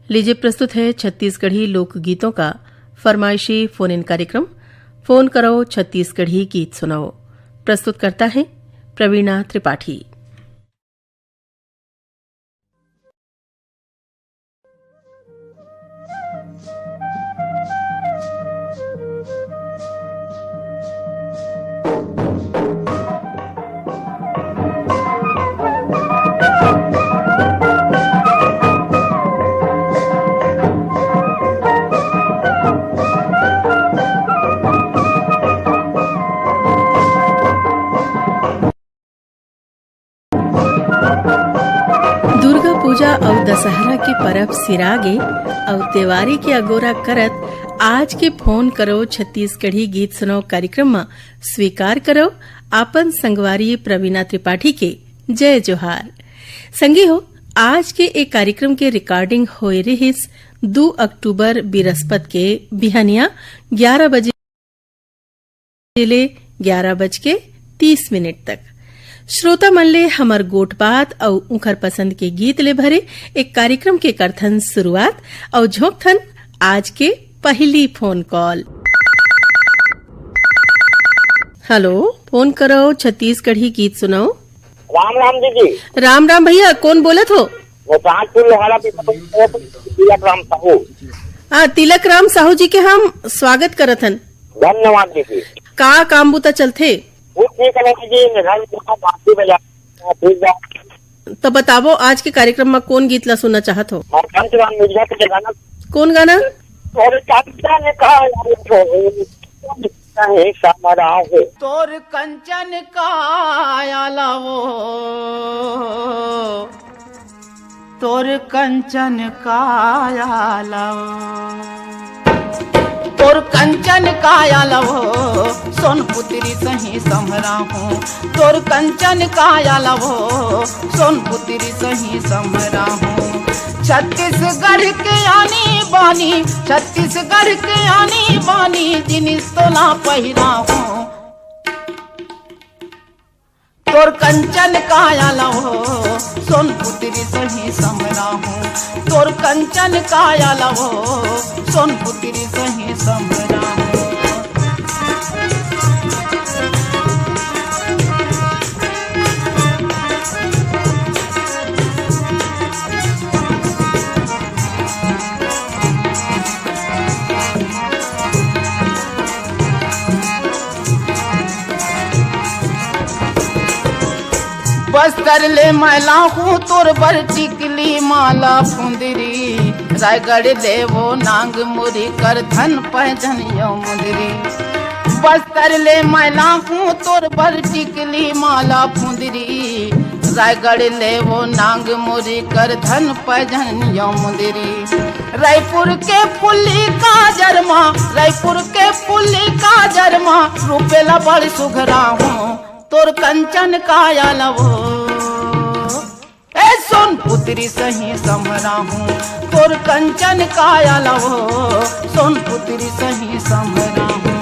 लीजिए प्रस्तुत है छत्तीसगढ़ी लोकगीतों का फरमाइशी फोन इन कार्यक्रम फोन करो छत्तीसगढ़ी गीत सुनाओ। प्रस्तुत करता है प्रवीणा त्रिपाठी। दुर्गा पूजा और दशहरा के परब सिरागे और त्योहारी के अगोरा करत आज के फोन करो छत्तीसगढ़ी गीत सुनो कार्यक्रम में स्वीकार करो आपन संगवारी प्रवीणा त्रिपाठी के जय जोहार। संगी हो, आज के एक कार्यक्रम के रिकॉर्डिंग होए रहिस 2 अक्टूबर बृहस्पति के बिहनिया 11 बजे ले 11:30 तक। श्रोता मन ले हमर गोट बात और उखर पसंद के गीत ले भरे एक कार्यक्रम के करथन शुरुआत और झोंकथन आज के पहली फोन कॉल। हेलो, फोन करो छत्तीसगढ़ी गीत सुनाओ। राम राम दीदी। राम राम भैया, कौन बोलत हो? वो कानपुर लोहारा तिलक राम साहू। हाँ, तिलक राम साहू जी के हम स्वागत करथन। धन्यवाद दीदी। का काम बुता चलथे? तो बतावो आज के कार्यक्रम में कौन गीत ला सुनना चाहत हो? कौन गाना? तोर कंचन काया वो, तोर कंचन काया लाओ, तोर कंचन काया लवो सोन पुत्री सही समरा हूँ, तोर कंचन काया लवो सोन पुत्री सही समरा हूँ। छत्तीसगढ़ के आनी बानी, छत्तीसगढ़ के आनी बानी जिनिस तो ना पहिरा हूँ, तोर कंचन काया लवो सोन पुत्री सही समरा हूँ, तोर कंचन काया लवो सोन पुत्री सही समरा हूँ। बस्तर ले मैला हूँ तोर बर टिकली माला फुंदरी, रायगढ़ देवो नांग मुरी कर धन पहजन यो मुदरी। बस्तर ले मैला हूँ तोर बर टिकली माला फुंदरी, रायगढ़ लेवो नांग मुरी कर धन पहजन यो मुदरी। रायपुर के फुल्ली का जरमा, रायपुर के फुल्ली का जरमा रूपेला बड़ सुघरा हूँ, तोर कंचन काया लवो ए सोन पुत्री सही समरा हूँ, तोर कंचन काया लवो सोन पुत्री सही समरा हूँ।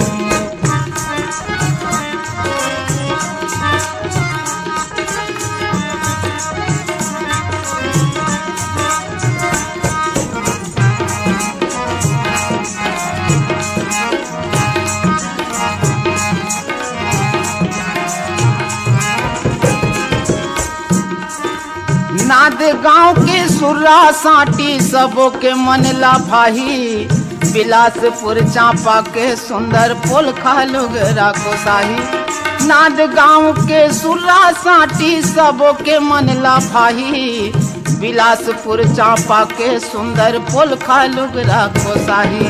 नाद गांव के सुर्रा साटी सबों के मन ला भाई, बिलासपुर चांपा के सुंदर पुल खालुगरा को साही। नाद गांव के सुर्रा साटी सबों के मन ला भाई, बिलासपुर चांपा के सुंदर पुल खालुगरा को साही।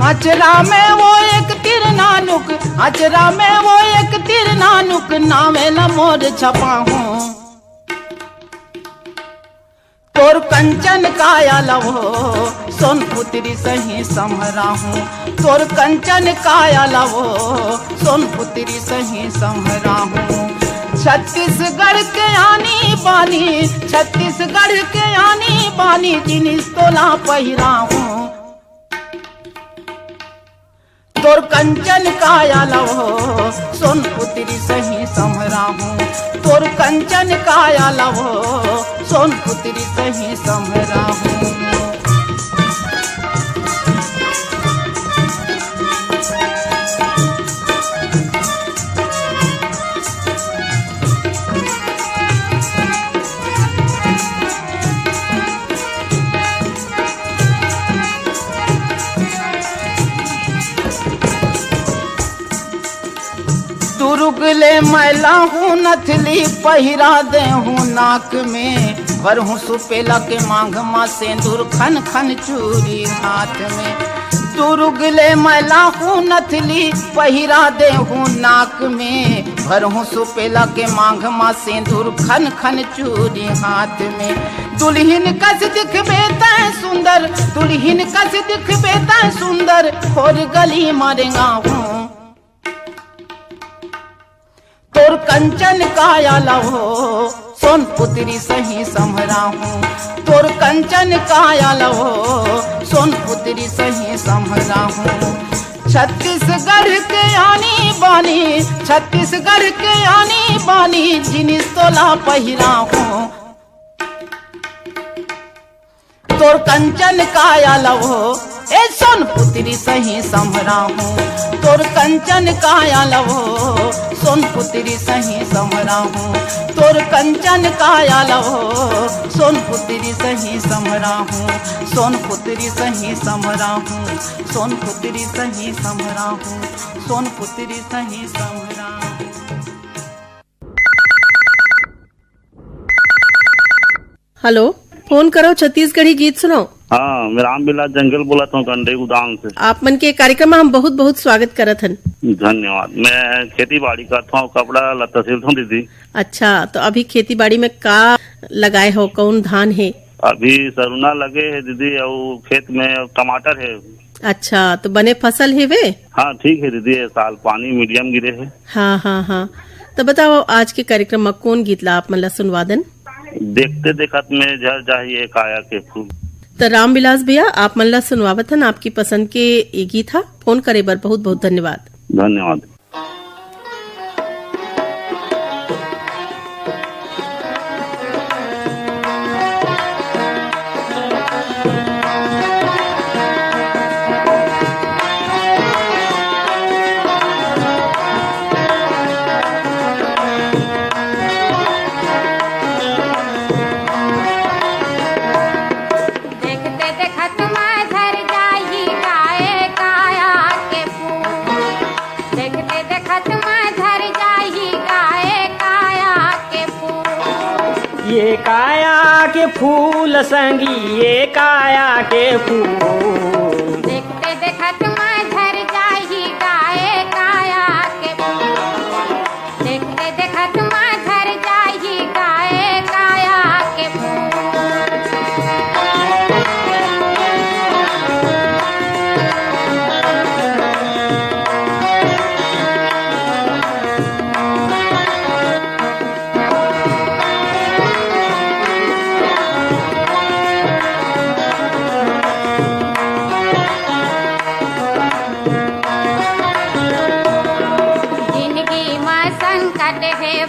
अचरा में वो एक तिर नानुक, अचरा में वो एक तिर नानुक नामे न मोर छपा हूँ, तोर कंचन काया लवो सोन पुत्री सही समरा हूँ, तोर कंचन काया लवो सोन पुत्री सही समरा हूँ। छत्तीसगढ़ के आनी बानी, छत्तीसगढ़ के आनी बानी जिनिस तोला पहिरा हूँ, तोर कंचन काया लवो सोन पुत्री सही समरा हूँ, तोर कंचन काया लवो सोन पुत्री सही समरा हूँ। ले मैला हूँ नथली पहिरा दे हूँ नाक में, भर हूँ सुपेला के मांग माँ सेंदूर खन खन चूरी हाथ में। दुर्गले मैला हूँ नथली पहिरा दे हूँ नाक में, भर हूँ सुपेला के मांग माँ सेंदूर खन खन चूरी हाथ में। दुल्हन कस दिखबे तै सुंदर, दुल्हन कस दिखबे तै सुंदर, खोर गली मारेगा हूँ तोर कंचन काया लहो, सोन पुत्री सही संभरा हूँ तोर कंचन काया लहो, सोन पुत्री सही संभरा हूँ। छत्तीसगढ़ के आनी बानी, छत्तीसगढ़ के आनी बानी, जिनिस तोला पहिरा हूँ तोर कंचन काया लहो, ए सोन पुत्री सही संभरा हूँ तोर कंचन काया लहो, सोन पुत्री सही संभरा हूँ तोर कंचन काया लहो, सोन पुत्री सही संभरा हूँ, सोन पुत्री सही संभरा हूँ, सोन पुत्री सही संभरा हूँ, सोन पुत्री सही संभरा हूँ। हेलो, फोन करो छत्तीसगढ़ी गीत सुनो। हाँ, मैं रामविलास जंगल बोला था कंडे उदान से। आप मन के कार्यक्रम में हम बहुत बहुत स्वागत करत हन। धन्यवाद। मैं खेती बाड़ी करता हूँ, कपड़ा लत्ता सिलता हूँ दीदी। अच्छा, तो अभी खेती बाड़ी में का लगाए हो, कौन धान है? अभी सरुना लगे है दीदी, और खेत में टमाटर है। अच्छा, तो बने फसल है वे? हाँ ठीक है दीदी, ये साल पानी मीडियम गिरे है। हाँ हाँ हाँ, तो बताओ आज के कार्यक्रम में कौन गीत ला आप मन ला सुनवादन? देखते देखत में झर जाइए काया के फूल। तो रामविलास भैया आप मन ला सुनवावत हन, आपकी पसंद के ये गीत था। फोन करे बर बहुत बहुत धन्यवाद। धन्यवाद। ये काया के फूल संगी, ये काया के फूल, देखते देखत में झर जाही गाए काया के फूल, देखते देखत में झर जाही गाए काया के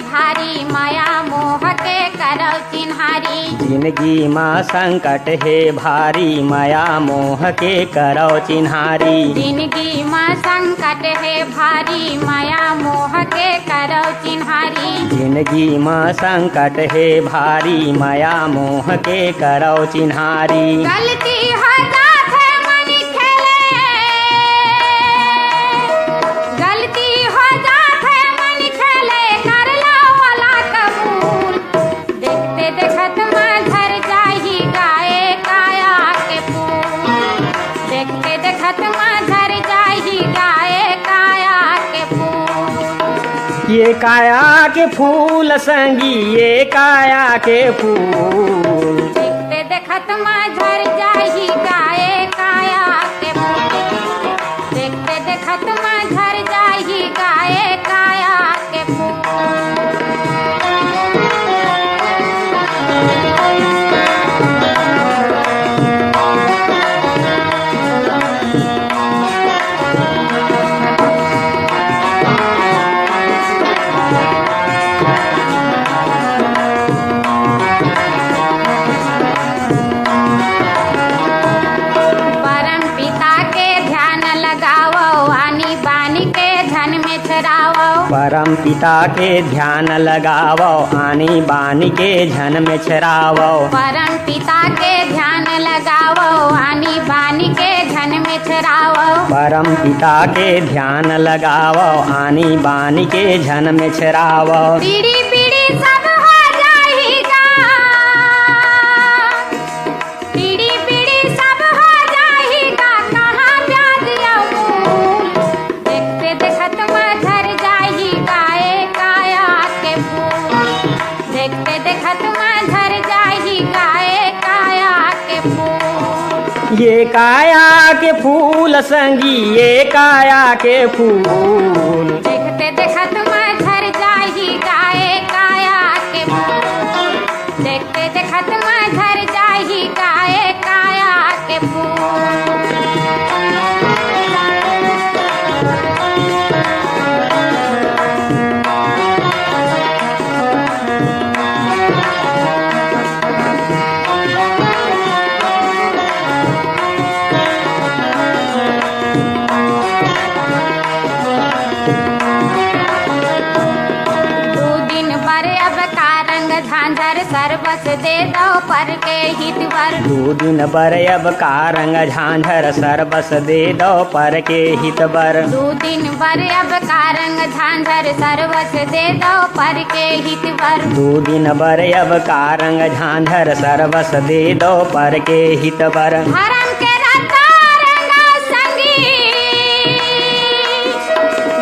भारी माया मोह के करौ चिन्हारी। जिंदगी माँ संकट है भारी, माया मोह के करौ चिन्हारी। जिंदगी माँ संकट है भारी, माया मोह के करौ चिन्हारी। जिंदगी माँ संकट है भारी, माया मोह के करौ चिन्हारी। गलती हो जात है मन खेले, गलती हो जात है मन खेले, कर ला वाला कबूल। देखते देखत में झर जाही गाए काया के फूल, देखते देखत में झर जाही गाए काया के फूल। ये काया के फूल संगी, ये काया के फूल, देखते देखत में झर जाही गाए काया के फूल, देखते देखत में झर जाही गाए काया के परम पिता के ध्यान लगावो, आनी बानी के झन में छरावो। परम पिता के ध्यान लगावो, आनी बानी के झन में छरावो। परम पिता के ध्यान लगावो, आनी बानी के झन में छरावो। पीढ़ी पीढ़ी सब हो जाएगा, पीढ़ी पीढ़ी सब हो जाएगा, कहाँ ब्याज अमूल। देखते देखत में झर जाही गाए काया के फूल, देखते देखत में झर जाही गाए काया के फूल। ये काया के फूल संगी, ये काया के फूल। देखते देखत में झर जाही गाए काया के फूल, देखते देखत में झर जाही गाए काया के फूल। झांझर सरबस दे दो पर के हितवर। 2 दिन बर अब का रंग झांझर सरबस दे दो पर के हितवर। 2 दिन बर अब का रंग झांझर सरबस दे दो पर के हितवर। 2 दिन बर अब का रंग झांझर सरबस दे दो पर के हितवर। धर्म के रता रंगा संगी,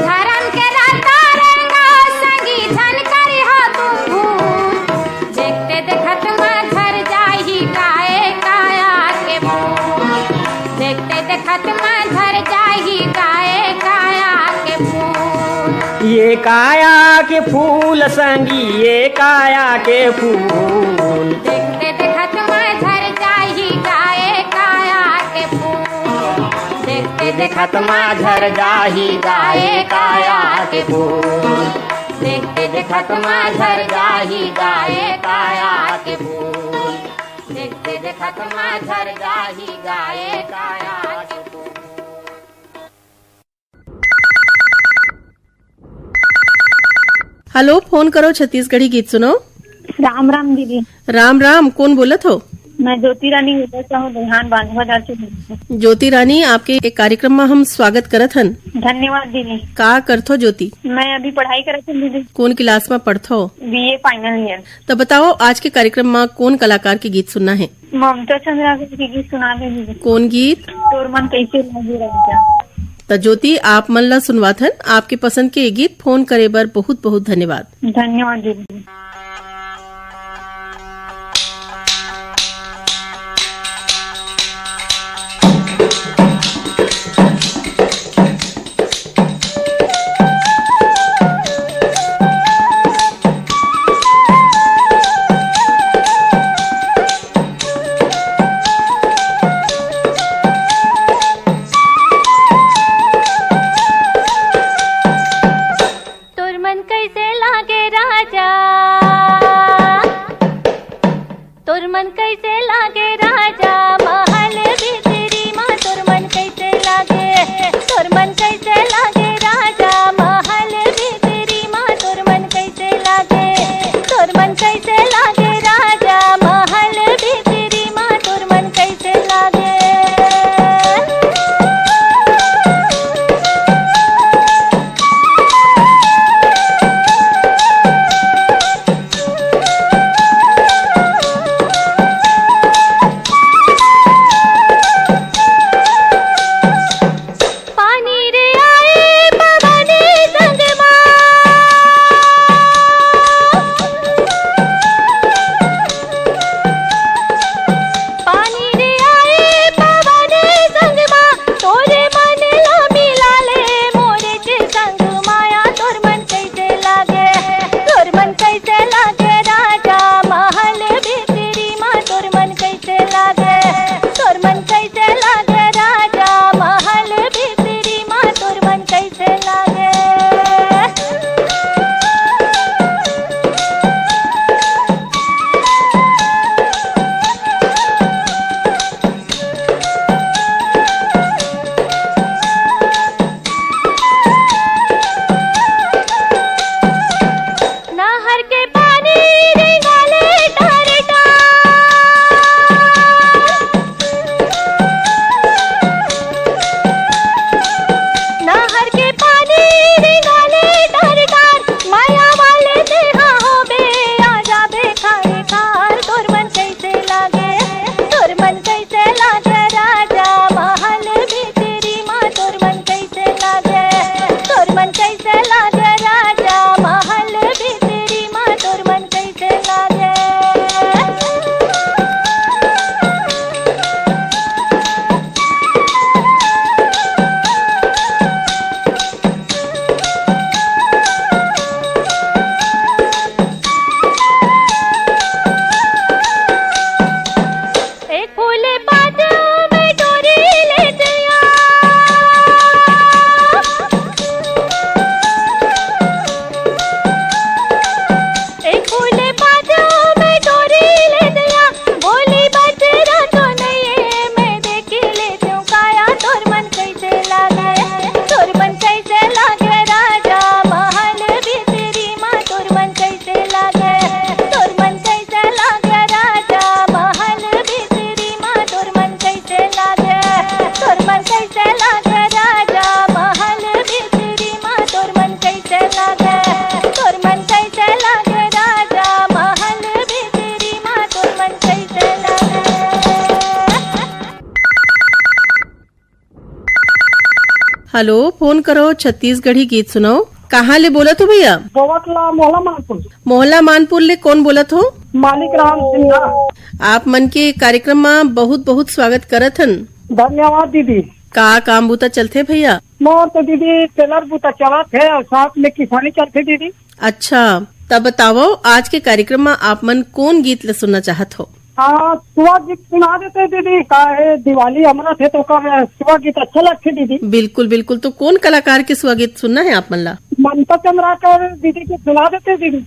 धर्म के रता रंगा संगी, धन करी हो तुम भूल। देखते देखत में झर जाही गाए काया के फूल, देखते देखत में झर जाही गाए काया के फूल। ये काया के फूल संगी, ये काया के फूल। देखते देखत में झर जाही गाए काया के फूल, देखते देखत में झर जाही गाए काया के फूल। देखते देखत में झर जाही गाए काया के फूल, देखते देखत में झर जाही गाए काया के फूल। हेलो, फोन करो छत्तीसगढ़ी गीत सुनो। राम राम दीदी। राम राम, कौन बोलत हो? मैं ज्योति रानी उदय हूँ, देहान बांधवादार से बोलती हूँ। ज्योति रानी, आपके एक कार्यक्रम में हम स्वागत करत हन। धन्यवाद दीदी। का करथो ज्योति? मैं अभी पढ़ाई करत हूँ दीदी, कौन क्लास में पढ़थो? BA final year. तो बताओ, आज के कार्यक्रम में कौन कलाकार के गीत सुनना है? ममता चंद्रा की गीत सुना दे दीदी। कौन गीत? तोर मन कैसे लगी राजा। तो ज्योति, आप मन ला सुनवात हन। आपके पसंद के ये गीत फोन करे बर बहुत बहुत धन्यवाद। धन्यवाद दीदी। तोर मन कैसे लागे राजा, हेलो, फोन करो छत्तीसगढ़ी गीत सुनो। कहाँ ले बोलत हो भैया? बोवतला मोहला मानपुर। मोहल्ला मानपुर ले कौन बोलत हो? मालिक राम सिन्हा। आप मन के कार्यक्रम में बहुत बहुत स्वागत करत हन। धन्यवाद दीदी। का काम बूता चलते भैया? मोर तो दीदी टेलर बूता चलत है और साथ में किसानी चलते दीदी। अच्छा, तब बताओ आज के कार्यक्रम में आप मन कौन गीत ले सुनना चाहत हो? हाँ, सुबह गीत सुना देते दीदी। का है दिवाली अमृत है तो का सुबह गीत अच्छा लगते दीदी। बिल्कुल बिल्कुल। तो कौन कलाकार के सुबह गीत सुनना है आप मन ला? ममता चंद्राकर दीदी को सुना देते दीदी।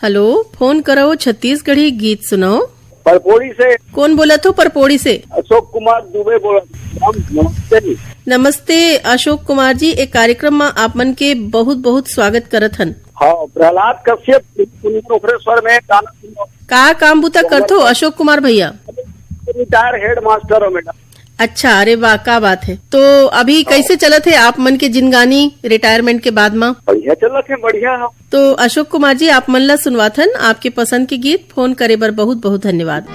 हेलो, फोन करो छत्तीसगढ़ी गीत सुनो। परपोड़ी से कौन बोला तो परपोड़ी से? अशोक कुमार दुबे बोला। नमस्ते जी। नमस्ते अशोक कुमार जी, एक कार्यक्रम में आप मन के बहुत बहुत स्वागत करत हन। हाँ, प्रहलाद कश्यप ओखरेश्वर में का काम बुता करते हो अशोक कुमार भैया? रिटायर हेड मास्टर हो मैडम। अच्छा, अरे वाह, क्या बात है। तो अभी कैसे चलत है आप मन के जिंदगानी रिटायरमेंट के बाद में? बढ़िया चलत है, बढ़िया है। तो अशोक कुमार जी, आप मन ला सुनवाथन आपके पसंद के गीत। फोन करे बर बहुत बहुत धन्यवाद।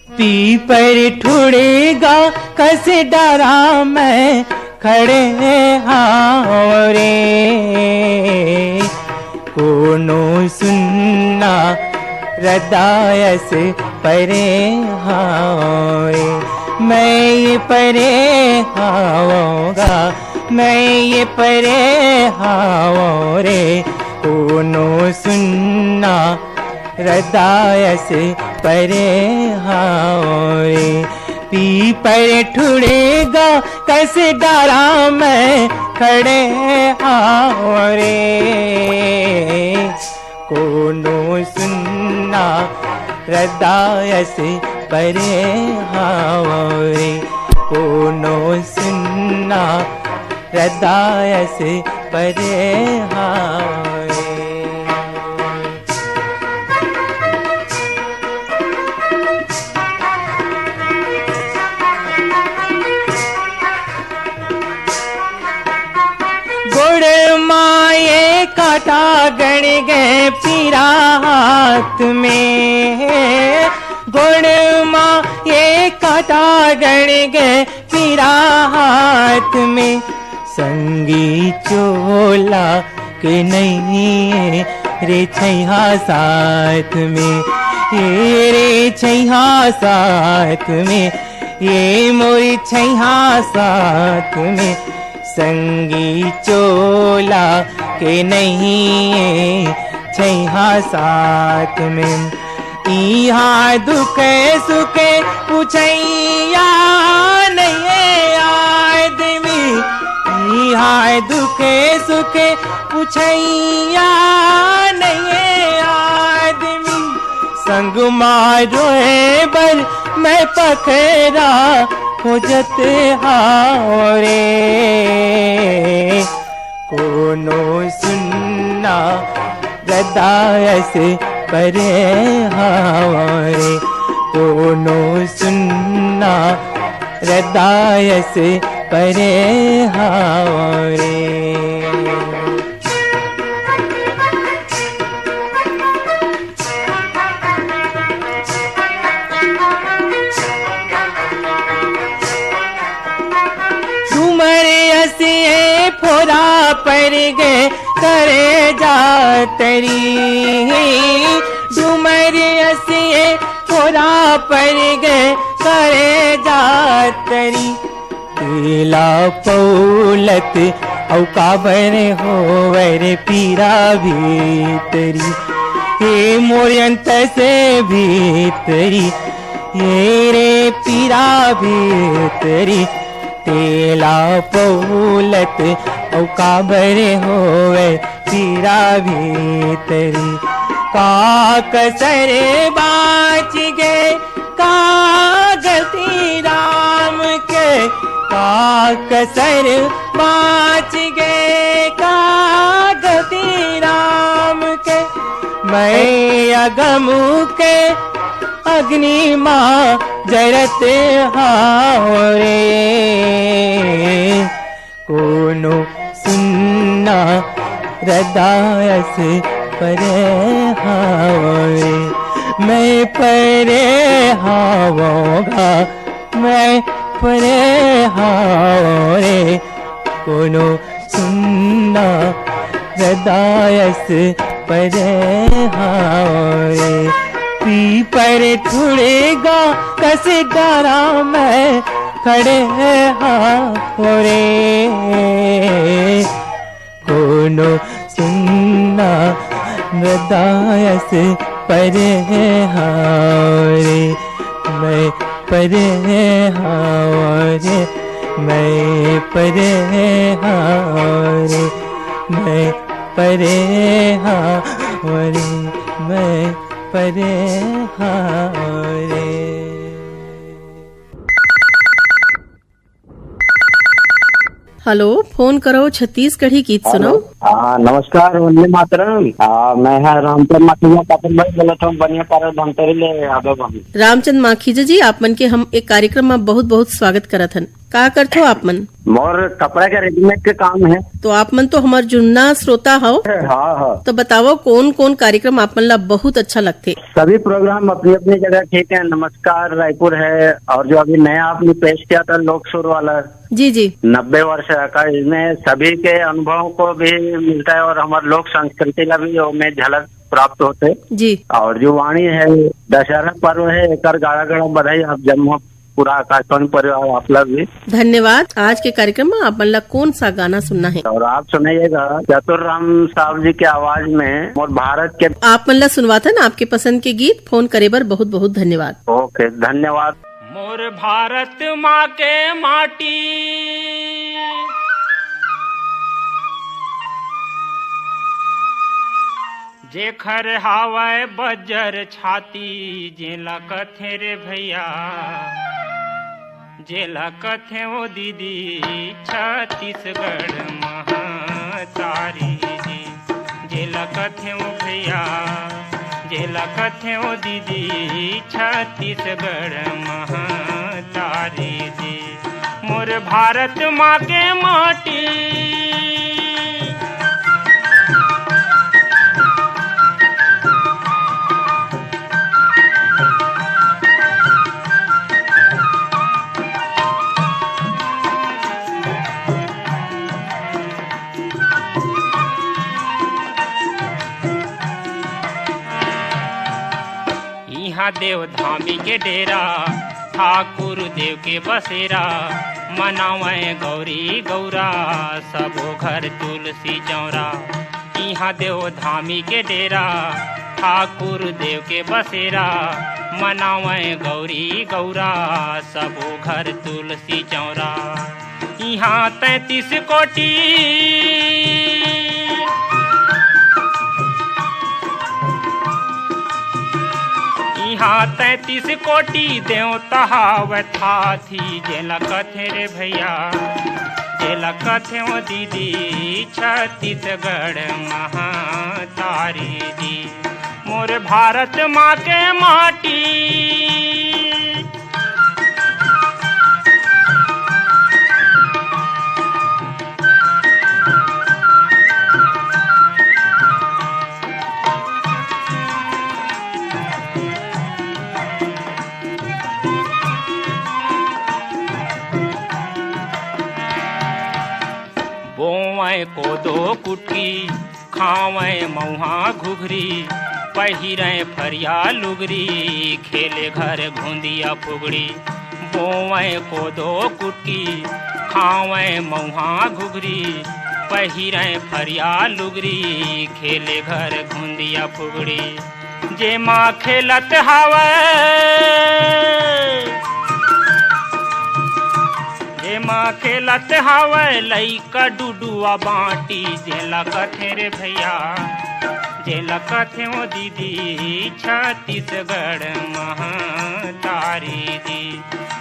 पीपर ठुड़ेगा कैसे डरा मैं खड़े हाँ रे, कोनो सुनना हृदय से परे हाँ रे, मैं ये परे हावोगा, मैं ये परे हावो रे, कोनो सुनना हृदय से परे हाओ रे। पीपर ठुड़ेगा कैसे डरा मैं खड़े हाओ रे, कोनो सुनना हृदय से परे हाओ रे, कोनो सुनना हृदय से परे हाओ रे। गुड़ माए काटा गण गए पीरा हाथ में, गुड़ माए काटा गण गए पीरा हाथ में, संगी चोला के नहीं रे छैहा साथ में, ये रे छैहा साथ में, ये मोरी छैहा साथ में, संगी चोला के नहीं छैहा साथ में। यहाँ दुख सुख पूछैया नहीं आदमी, यहाँ दुख सुख पूछैया नहीं आदमी, संग मारो बर मैं पखरा खोजत हाओ रे, कोनो सुनना हृदय से परे हाओ रे, कोनो सुनना हृदय से परे हाओ रे। फोरा पर गए करे जातरी, डूमर असिए फोरा पर गए करे जातरी, पीला पौलत औ काबर होवर पीरा भीतरी, हे मोरंत से भीतरी, ये रे पीरा भीतरी, तेला पौलत औ काबर होवे पीरा भीतरी, का कसर बाच गए का गलती राम के, का कसर बाच गए का गलती राम के, मैं अगम के अग्नि माँ जरत हाओ रे, कोनो सुनना हृदय से परे हाओ रे, मैं परे हाओगा, मैं परे हाओ रे, कोनो सुनना हृदय से परे हाओ रे। पीपर ठुड़ेगा कैसे डरा मैं खड़े हाओ रे, कोनो सुनना हृदय से परे हाव रे, मैं परे हाव रे, मैं परे हाव रे, मैं परे हाव रे, मैं परे हाव रे। हेलो, फोन करो छत्तीसगढ़ी गीत सुनो। नमस्कार, वंदे मातरम। मैं है रामचंद्र माखीजा पापन भाई बोलत हूँ, बनिया पारा धमतरी ले आगे बम। रामचंद माखीजा जी, आप मन के हम एक कार्यक्रम में बहुत बहुत स्वागत करत हन। का करथो आप मन? मोर कपड़ा का रेडीमेड के काम है। तो आप मन तो हमार जुन्ना श्रोता हो। हाँ। तो बताओ कौन कौन कार्यक्रम आप मन ला बहुत अच्छा लगते? सभी प्रोग्राम अपनी अपनी जगह ठीक है। नमस्कार रायपुर है, और जो अभी नया आपने पेश किया था लोक सुर वाला, जी जी, 90 वर्ष का, इसमें सभी के अनुभव को भी मिलता है और हमारे लोक संस्कृति का भी में झलक प्राप्त होते जी। और जो वाणी है, दशहरा पर्व है, एक गाड़ा गाड़ा बधाई आप जम्मू पूरा आकाशवाणी परिवार आप लोग भी धन्यवाद। आज के कार्यक्रम में आप मन ला कौन सा गाना सुनना है? और आप सुनाइएगा चतुर राम साहब जी के आवाज में और भारत के। आप मन ला सुनवाता ना आपके पसंद के गीत। फोन करे बर बहुत बहुत धन्यवाद। ओके, धन्यवाद। मोर भारत माँ के माटी जेखर हावय बजर छाती, जेला कथे रे भैया, जेला कथे ओ दीदी छत्तीसगढ़ महातारी जी, जेला कथे ओ भैया, जेला कथे ओ दीदी छत्तीसगढ़ महातारी जी। मोर भारत माँ के माटी देव धामी के डेरा, ठाकुर देव के बसेरा, मनावे गौरी गौरा, सबो घर तुलसी चौरा। यहाँ देव धामी के डेरा, ठाकुर देव के बसेरा, मनावे गौरी गौरा, सबो घर तुलसी चौरा। यहाँ 33 कोटि यहाँ 33 कोटि देवता हावथा थी, जेला कथे रे भैया, जेला कथे ओ दीदी छत्तीसगढ़ महातारी जी। मोर भारत माँ के माटी बोवै कोदो कुटकी, खावै मऊहा घुघरी, पहिरै फरिया लुगरी, खेले घर घुंदिया फुगड़ी। बोवै कोदो कुटकी, खावै मऊहा घुघरी, पहिरै फरिया लुगरी, खेले घर घुंदिया फुगड़ी। जे माँ खेलत हावै, जे माँ खेलत हावै, लइका डुडुआ बाटी, जेला कथे रे भैया, जेला कथे ओ दीदी छत्तीसगढ़ महातारी जी।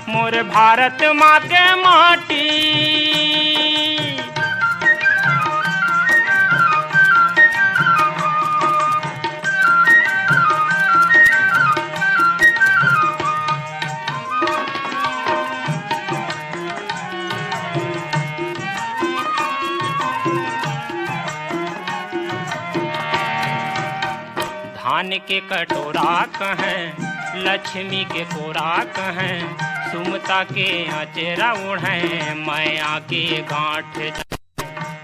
मोर भारत माँ के माटी धान के कटोरा कहें, लक्ष्मी के कोरा कहें, सुमता के अचेरा ओढ़ें, माया के गांठ।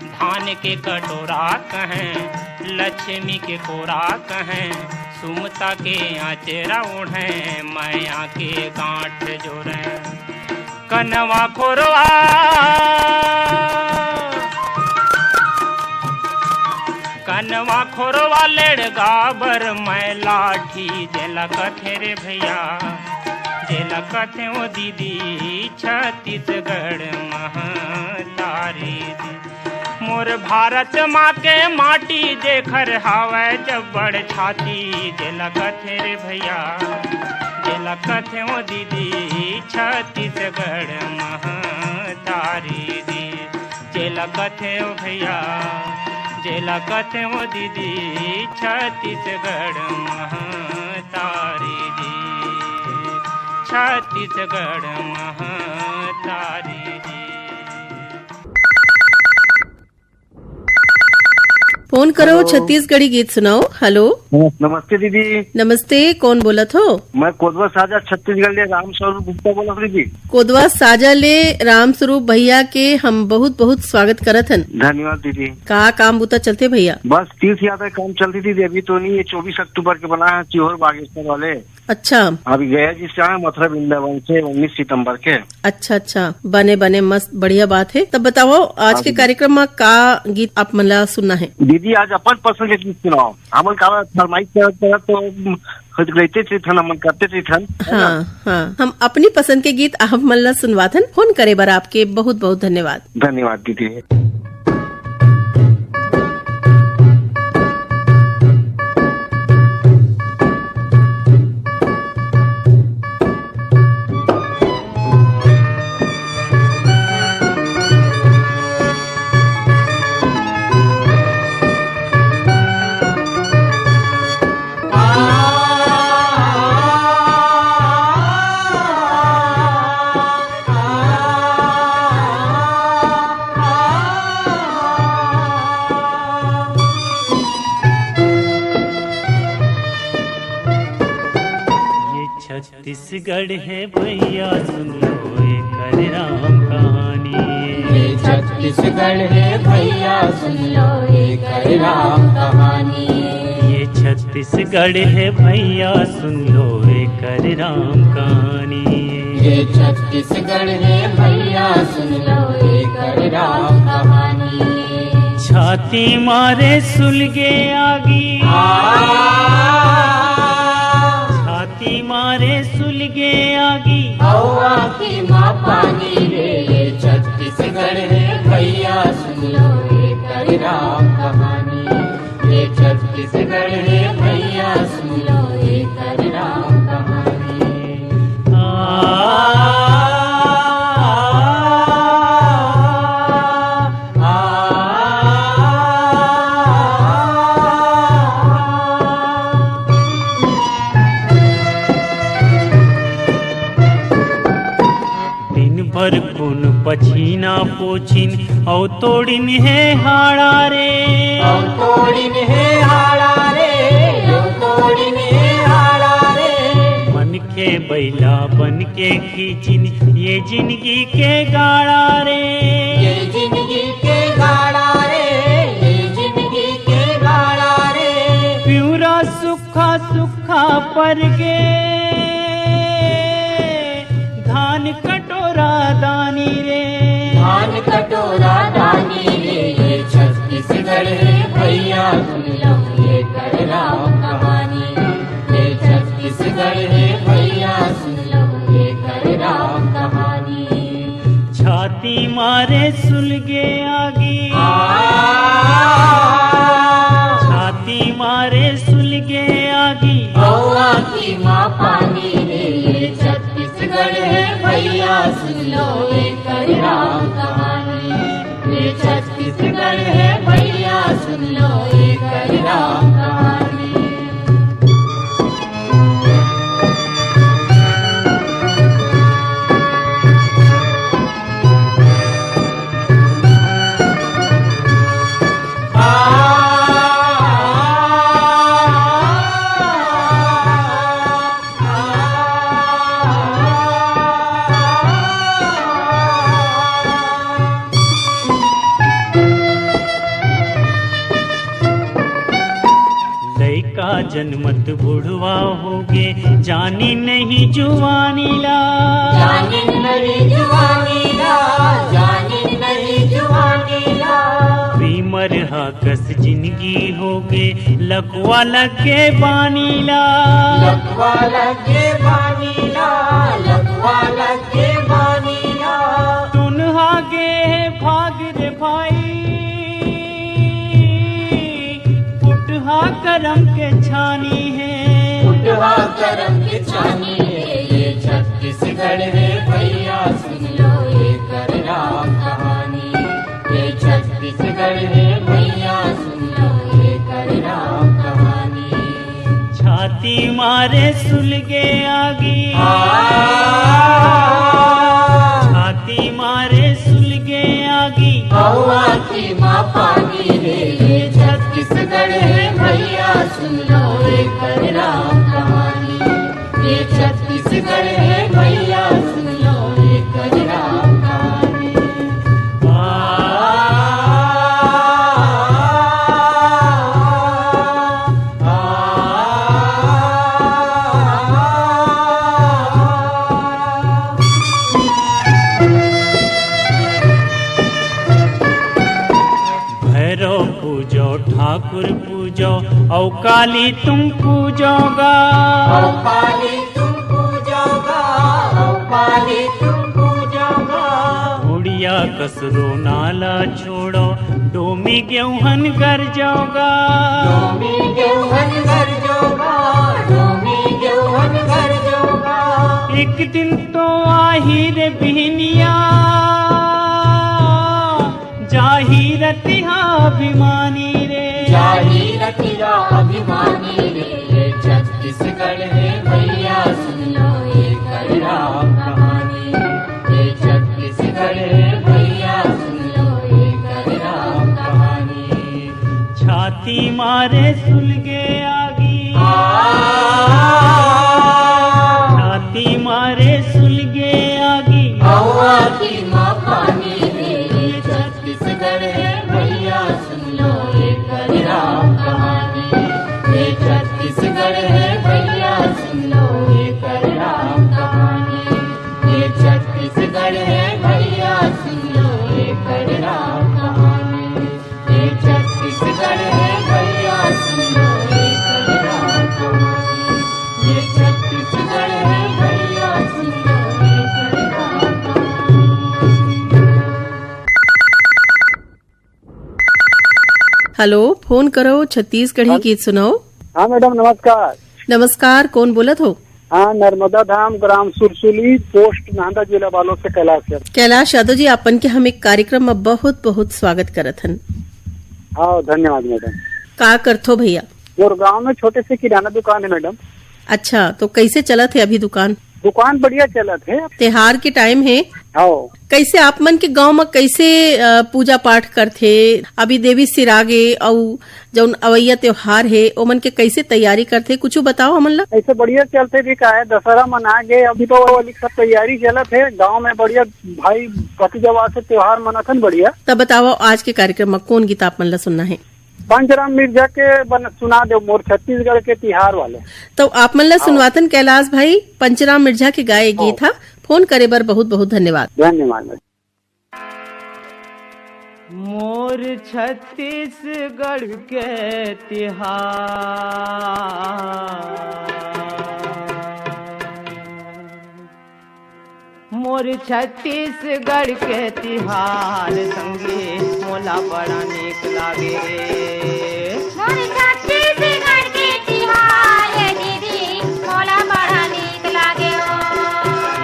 धान के कटोरा कहें, लक्ष्मी के कोरा कहें, सुमता के अचेरा ओढ़ें, माया के गांठ जोड़ें। कनवा खोरवा कन मनवा खोरवा लेड़ गाबर मैं लाठी जेला कथे रे भैया जेला कथे ओ दीदी छत्तीसगढ़ महतारी दी मोर भारत माँ के माटी देखर हावै जब्बड़ छाती जेला कथे रे भैया जेला कथे ओ दीदी छत्तीसगढ़ महतारी दी जेला कथे ओ भैया जेला कथे ओ दीदी छत्तीसगढ़ महतारी दी छत्तीसगढ़ महतारी दी। फोन करो छत्तीसगढ़ी गीत सुनाओ। हेलो नमस्ते दीदी। नमस्ते, कौन बोलत हो? मैं कोदवा साजा छत्तीसगढ़ ले राम स्वरूप गुप्ता बोला दीदी। कोदवा साजा ले राम स्वरूप भैया के हम बहुत बहुत स्वागत करत हन। धन्यवाद दीदी। का काम बूता चलते भैया? बस तीर्थ यात्रा काम चलती थी, अभी तो नहीं, ये 24 अक्टूबर के बना है सीहोर बागेश्वर वाले। अच्छा, अभी गया जिससे आए मथुरा वृंदावन से 19 सितंबर के। अच्छा अच्छा, बने बने मस्त बढ़िया बात है। तब बताओ आज के कार्यक्रम में का गीत आप मन ला सुनना है? दीदी आज अपन पसंद के गीत सुनाओ। हमन का फरमाइश तो रहते थे थन, हमन करते थे थन। हाँ हाँ, हम अपनी पसंद के गीत आप मन ला सुनवाथन। फोन करे बार आपके बहुत बहुत धन्यवाद। धन्यवाद दीदी। छत्तीसगढ़ है भैया सुन लो एक राम कहानी। ये छत्तीसगढ़ है भैया सुन लो एक राम कहानी। ये छत्तीसगढ़ है भैया सुन लो एक राम कहानी। ये छत्तीसगढ़ है भैया सुन लो एक राम कहानी। छाती मारे सुलगे आगी, छाती मारे सुलगे आगी, हवा की माँ पानी रे। ये छत्तीसगढ़ है भैया सुन लो एक राम कहानी। ये छत्तीसगढ़ है भैया सुन लो एक राम कहानी। भर कुन पछीना पोछिन औ तोड़िन है हाड़ा रे, औ तोड़िन है हाड़ा रे, औ तोड़िन है हाड़ा रे। मन के बैला बन के खींचिन ये जिंदगी के गाड़ा रे, ये जिंदगी के गाड़ा रे, ये जिंदगी के गाड़ा रे। प्यूरा सुखा सुखा पर गे धान कटोरा दानी रे, धान कटोरा दानी रे। ये छत्तीसगढ़ है भैया सुन लो एक राम कहानी। ये छत्तीसगढ़ है भैया सुन लो एक राम कहानी। छाती मारे सुलगे आगी, छाती मारे सुलगे आगी, हवा की माँ पानी रे। ये छत्तीसगढ़ है भैया सुन लो एक राम कहानी। ये छत्तीसगढ़ है भैया सुन लो एक राम कहानी। जन्मत बुढ़वा होगे जानी नहीं जुवानी ला, जानी नहीं जुवानी ला, जानी नहीं जुवानी ला। बीमर कस जिंदगी होगे लकवा लगे बानीला, लकवा लगे बानीला, लकवा लगे बानीला। तुनहा गे भाग रे भाई, पुटहा करम के छानी है, पुटहा करम के छानी है। ये छत्तीसगढ़ है भैया सुन लो ये कर राम कहानी। ये छत्तीसगढ़ है भैया सुन लो ये कर राम कहानी। छाती मारे सुलगे आगी, छाती मारे सुलगे आगी, हवा की माँ पानी है। ये छत्तीसगढ़ है भैया सुन लो ये कर राम कहानी। ये छत्तीसगढ़ है भैया सुन लो ये कर राम कहानी। भैरव पूजो ठाकुर पूजो औ काली तुम पूजोगा, औ काली तुम पूजोगा, औ काली तुम पूजोगा। उड़िया कसरो नाला छोड़ो डोमी गेहूं घर जाओगा, डोमी गेहूं घर जोगा, डोमी गेहूं घर जोगा। एक दिन तो आही रे बिहनिया जाही रतिहा अभिमानी रे, जाही रतिहा अभिमानी रे। ये छत्तीसगढ़ है भैया सुन लो ये कर राम कहानी। ये छत्तीसगढ़ है भैया सुन लो ये कर राम कहानी। छाती मारे सुलगे आगी, छाती मारे सुलगे आगी, हवा की माँ पानी रे। ये छत्तीसगढ़ है भैया सुन लो ये कर राम कहानी। ये छत्तीसगढ़ है भैया सुन लो ये कर राम कहानी। ये छत्तीसगढ़ है भैया सुन लो ये कर राम कहानी। ये छत्तीसगढ़ है भैया सुन लो ये कर राम कहानी। ये छत्तीसगढ़ है भैया सुन लो ये कर राम कहानी। हेलो, फोन करो छत्तीसगढ़ी गीत सुनाओ। हाँ मैडम नमस्कार। नमस्कार, कौन बोलत हो? हाँ, नर्मदा धाम ग्राम सुरसुली पोस्ट नांदा जिला वालों से कैलाश यादव। कैलाश यादव जी, अपन के हम एक कार्यक्रम में बहुत बहुत स्वागत करत हन। हाँ धन्यवाद मैडम। का करथो भैया? मोर गांव में छोटे से किराना दुकान है मैडम। अच्छा, तो कैसे चलत है अभी दुकान? दुकान बढ़िया चलत है। त्योहार के टाइम है, हाँ। कैसे आप मन के गांव में कैसे पूजा पाठ करथे? अभी देवी सिरागे और जौन अवैया त्योहार है ओमन के कैसे तैयारी करथे, कुछ बताओ हमन ला। ऐसे बढ़िया चलते भी का है, दशहरा मना गए, अभी तो वाली सब तैयारी चलत है गांव में। बढ़िया भाई भतीजा से त्योहार मनाथन बढ़िया। तब बताओ आज के कार्यक्रम में कौन गीत आप मन ला सुनना है? पंचराम मिर्जा के सुना दो मोर छत्तीसगढ़ के तिहार वाले। तो आप मन ला सुनवातन कैलाश भाई पंचराम मिर्जा के गाये गीत था। फोन करे बर बहुत बहुत धन्यवाद। धन्यवाद। मोर छत्तीसगढ़ के तिहार, मोर छत्तीसगढ़ के तिहार संगे मोला बड़ा नीक लागे रे। मोर छत्तीसगढ़ के तिहार है दीदी मोला बड़ा नीक लागे हो।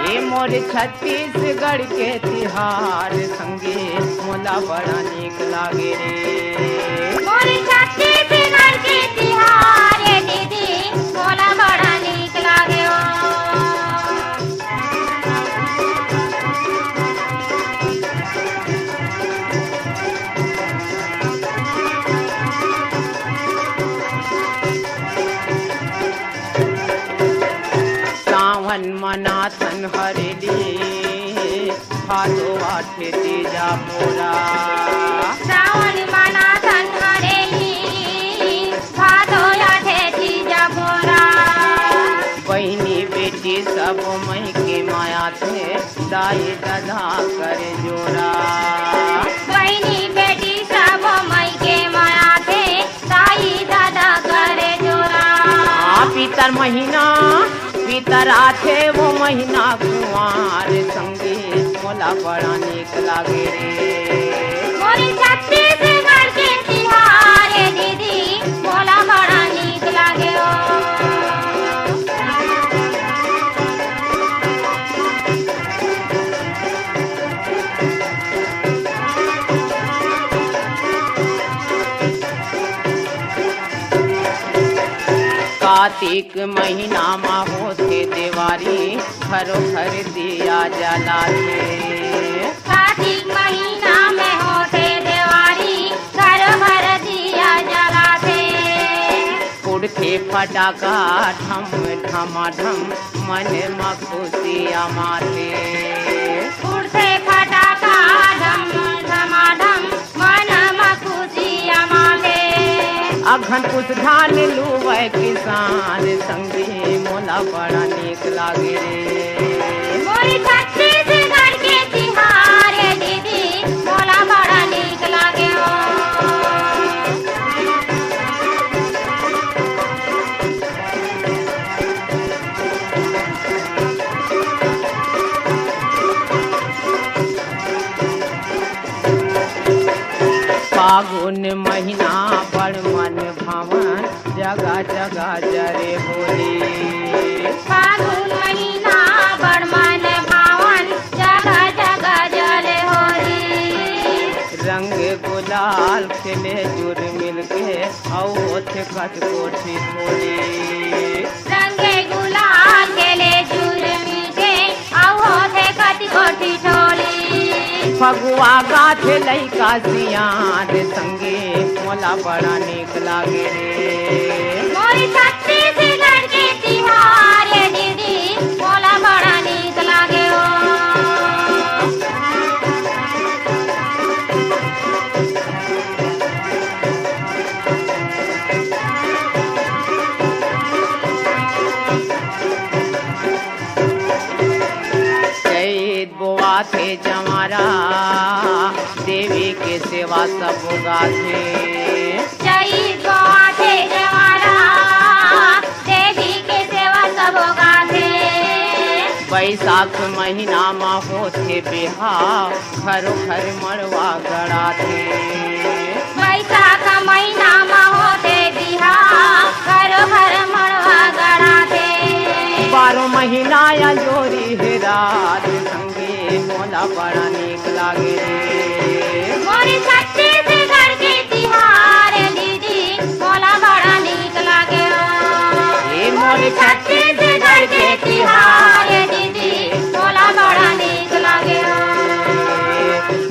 ये मोर छत्तीसगढ़ के तिहार संगे मोला बड़ा नीक लागे रे। मोर छत्तीसगढ़ के तिहार है दीदी मोला बड़ा नीक लागे हो। सावन मनाथन हरेली भादो आठे तेजा मोरा। सावन मनाथन हरेली भादो आठे तेजा मोरा। बहनी बेटी सब मई के माया थे दाई दधा कर जोरा। बहनी बेटी सब मई के माया महीना बीतरा थे वो महीना कुंवार संगे मोला बड़ा नीक लागे रे। मोरी छत्तीसगढ़ के तिहार रे दीदी मोला बड़ा नीक लागे ओ। कार्तिक महीना मा होते देवारी घरो घर दिया जलाते। कार्तिक महीना में होते देवारी घरो घर दिया जलाते। उड़ते फटाका ढम ढमाढम मन में खुशियाँ माते। उड़ते फटाका ढम ढमाढम मन में खुशियाँ माते। अघन कुछ धान लुवै किसान संगे मोला बड़ा नीक लागे रे। मोरी छत्तीसगढ़ के तिहार रे दीदी मोला बड़ा नीक लागे ओ। फागुन महीना बड़ मन भावन जगह जगह जरे होली। फागुन महीना बड़ मन भावन जगह जगह जरे होली। रंग गुलाल खेले जुर मिल के औ होते कट कोठी थोड़ी। रंगे गुलाल खेले जुर मिलके औ होते कट कोठी थोड़ी। फगुआ गाथे लइका सियान संगे मोला बड़ा नीक लागे रे। मोरी छत्तीसगढ़ के तिहार रे दीदी मोला बड़ा नीक लागे ओ। चैत बोआ थे जमारा देवी के सेवा सब गाथे। चैत बोआथे जवारा देवी के सेवा सब गाथे। बैसाख महीना मा होते बिहाव घरो घर मड़वा गड़ाथे। बैसाख महीना में होते बिहार घरो घर मड़वा गड़ाथे। 12 महीना या जोरी है रात संगे मोला बड़ा नीक लागे रे। मोरी छत्तीसगढ़ के तिहार रे दीदी मोला बड़ा नीक लागे ओ। ए मोरी छत्तीसगढ़ के तिहार रे दीदी मोला बड़ा नीक लागे ओ।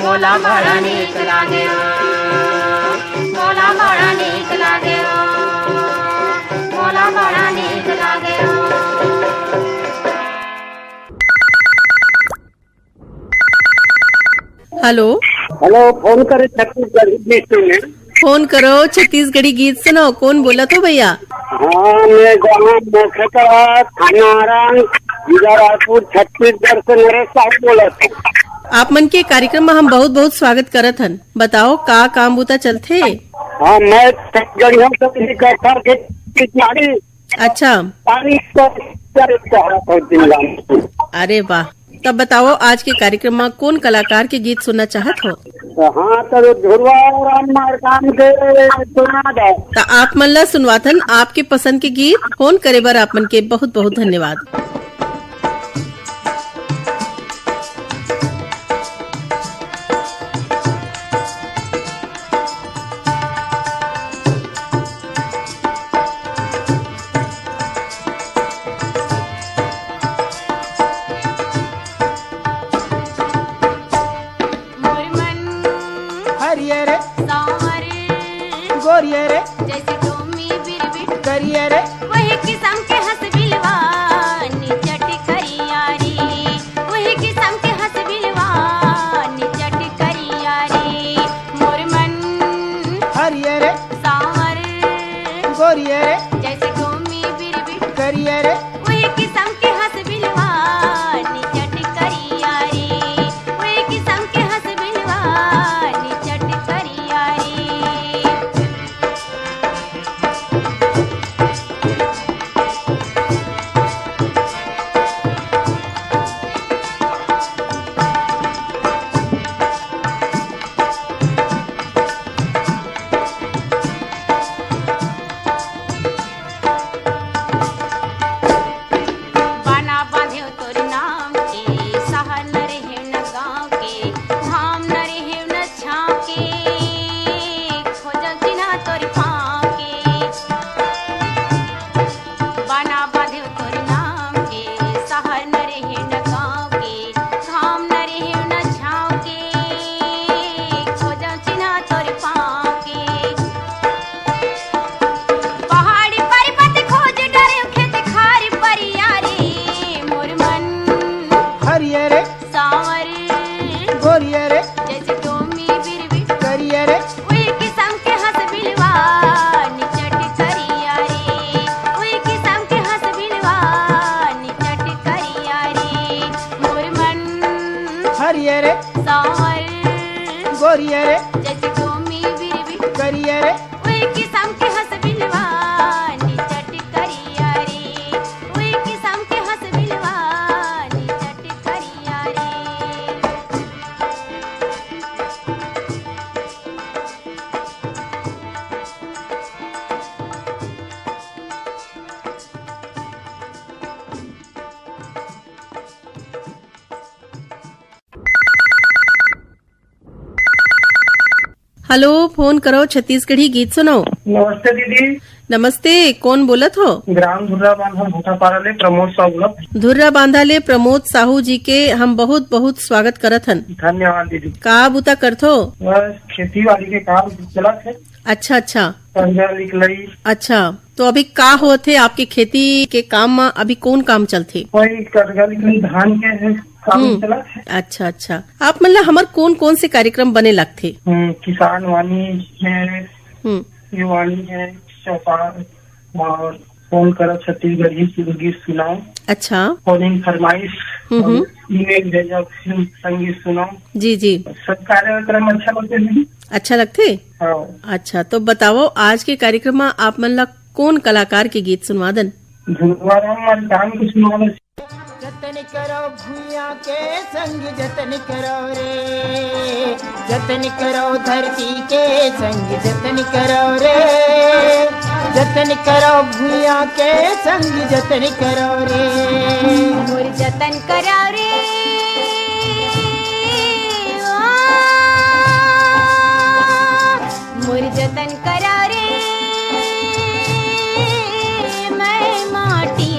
मोला बड़ा नीक लागे मोला बड़ा नीक लागे ओ। मोला बड़ा नीक लागे ओ। हेलो हेलो, फोन करे छत्तीसगढ़ में। फोन करो छत्तीसगढ़ी गीत सुनो। कौन बोला तो भैया? हाँ, मैं गाँव मुख्यतः थानारंग जिला रायपुर छत्तीसगढ़ से नरेश साहब बोला था। आप मन के कार्यक्रम में हम बहुत बहुत स्वागत करत हन। बताओ का काम बूता चलथे? हाँ, मैं छत्तीसगढ़ियों से इकट्ठा के अच्छा, पानी अरे वाह। तब बताओ आज के कार्यक्रम में कौन कलाकार के गीत सुनना चाहत हो? हाँ, तो ध्रुवा राम मारकाम के सुना दो। तो आप मन ला सुनवाथन आपके पसंद के गीत। फोन करे बर आप मन के बहुत बहुत धन्यवाद। गोरिये रे जैसे टोमी बिरबिट करिए रे वही किस्म के हंस बिलवा निचट करियारी। वही किस्म के हंस बिलवा निचट करियारी। मोर मन हरिये रे सांवर गोरिये रे जैसे टोमी बिरबिट करिए रे वही किस्म के हंस बिलवा निचट करियारी। वही किस्म के हंस बिलवा निचट करियारी। खोजल चिन्हा तोरी पाँव के बना बांधे तोरी नाम के शहर न रहे न गाँव के घाम न रहे न छाँव के खोजल चिन्हा तोरी पाँव के पहाड़ी पर्वत खोज डरे खेत खारी परियारी मोर मन हरियर सावर गोरियर जैसे टोमी बिरबिट करियर उई किस्म के हंस बिलवा निचट करिया रे उई किस्म के हंस बिलवा निचट करिया रे मोर मन हरियर सावर गोरियर जैसे टोमी बिरबिट करियर उई किस्म के हंस बिलवा निचट करिया रे उई किस्म के हंस बिलवा निचट करिया रे हेलो, फोन करो छत्तीसगढ़ी गीत सुनो। नमस्ते दीदी। नमस्ते, कौन बोलत हो? ग्राम धुर्रा बांधा भूटापारा ले प्रमोद साहू बोलत। धुर्रा बांधाले प्रमोद साहू जी के हम बहुत बहुत स्वागत करत हन। धन्यवाद दीदी। का बुता करथो? बस खेती बाड़ी के काम चलत है। अच्छा अच्छा कर्जा निकलई। अच्छा, तो अभी का होत है आपके खेती के काम में? अभी कौन काम चलथे? कोई कर्जा निकलई धान के है काम चलत है। अच्छा अच्छा, आप मतलब हमार कौन कौन से कार्यक्रम बने लगथे? किसान वाणी है, हम्म, युवाणी है, चौपाल और फोन करो छत्तीसगढ़ी गीत सुनाओ। अच्छा, फोन फरमाइश, ईमेल भेजो, फिल्म संगीत सुनाओ। जी जी, सब कार्यक्रम अच्छा लगते हैं। अच्छा लगते? हाँ। अच्छा, तो बताओ आज के कार्यक्रम में आप मन ला कौन कलाकार के गीत सुनवादन? जतन करो भूया के संग जतन करो रे, जतन करो धरती के संग जतन करो रे, जतन करो भूया के संग जतन करो रे, मोर जतन करो रे मोर जतन करो रे मैं माटी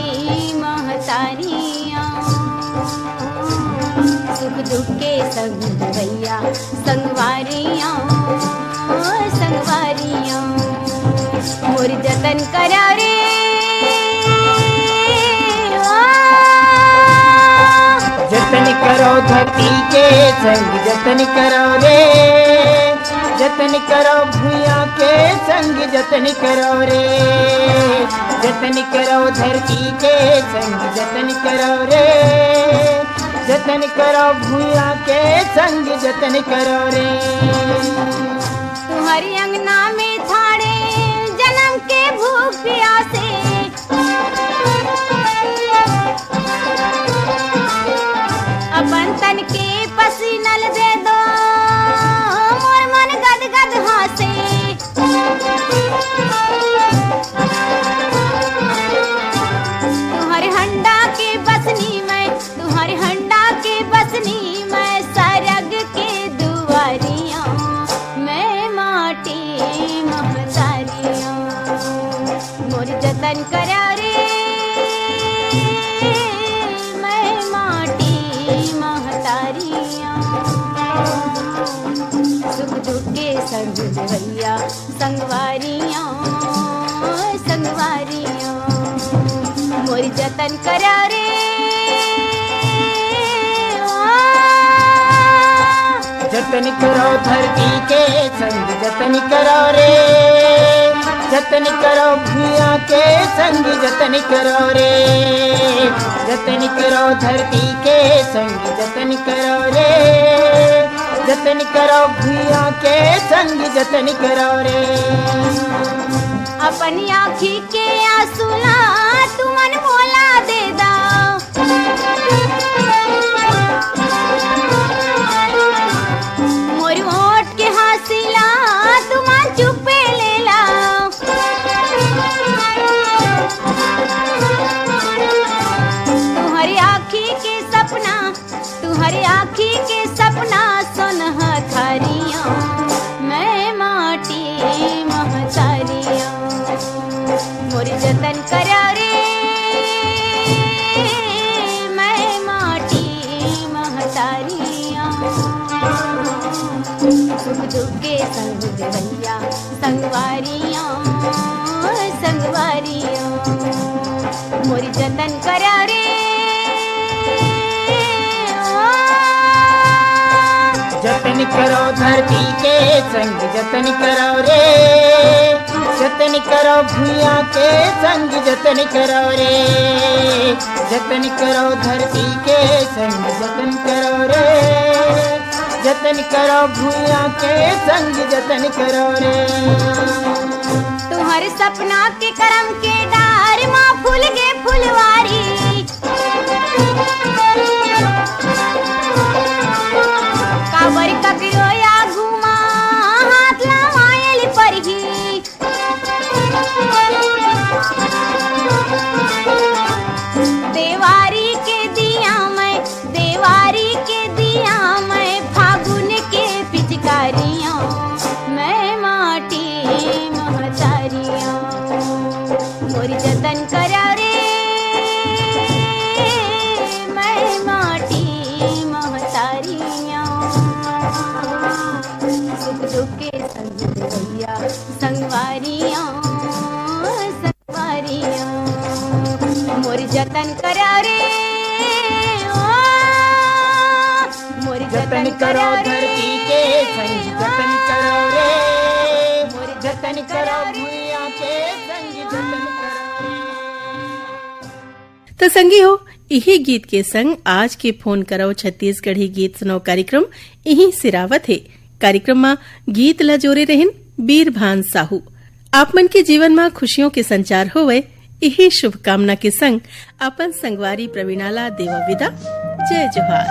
महतारियाँ सुख दुख के संग भैया संगवारियाँ संगवारियाँ मोर जतन करो रे जतन करो धरती के संग जतन करो रे, जतन करो भूया के संग जतन करो रे, जतन करो धरती के संग जतन करो रे, जतन करो भूया के संग जतन करो रे। तुम्हारी अंगना में थाड़े जन्म के भूख प्यासे अपन तन के पसीनल दे दो मोर मन गद गद हासे तुम्हारे हंडा के बसनी मैं, तुम्हारे हंडा के बसनी मैं सरग के दुआरियाँ मैं माटी महतारियाँ मोर जतन करो रे मैं माटी महतारियाँ सुख दुख के संग भैया संगवारियाँ संगवारियाँ मोर जतन करो रे जतन करो धरती के संग जतन करो रे, जतन करो भूया के संग जतन करो रे, जतन करो धरती के संग जतन करो रे, जतन करो भूया के संग जतन करो रे। अपनी आँखी के आंसुला तुमन मोला दे दा मोर होठ के हासिला तुमन चुपे ले ला तुम्हारी आँखी के सपना, तुम्हारी आँखी के सपना सुनह थारियाँ सुख दुख के संग देवैया संगवारियों संगवारियों मोरी जतन करा रे जतन करो धरती के संग जतन करो रे, जतन करो भूया के संग जतन करो रे, जतन करो धरती के संग जतन करो रे, जतन करो भूया के संग जतन करो रे। तुम्हारे सपना के करम के डार माँ फूल गे फुलवारी काबर ककरो या घुमा हाथ लवायल पर ही देवारी के दिया मैं फागुन के पिचकारियों मैं माटी महतारियों मोरी जतन करा रे मैं माटी महतारियों सुख दुख के संग देवैया संगवारियों संगवारियों मोरी जतन करा रे मोरी जतन करो धरती के संग जतन करो रे, जतन करो भूया के संग जतन करो रे। तो संगी हो यही गीत के संग आज के फोन करो छत्तीसगढ़ी गीत सुनो कार्यक्रम यही सिरावत है। कार्यक्रम में गीत ला जोरे रहन बीरभान साहू। आप मन के जीवन में खुशियों के संचार होवे यही शुभकामना के संग अपन संगवारी प्रवीणाला देवा विदा। जय जोहार।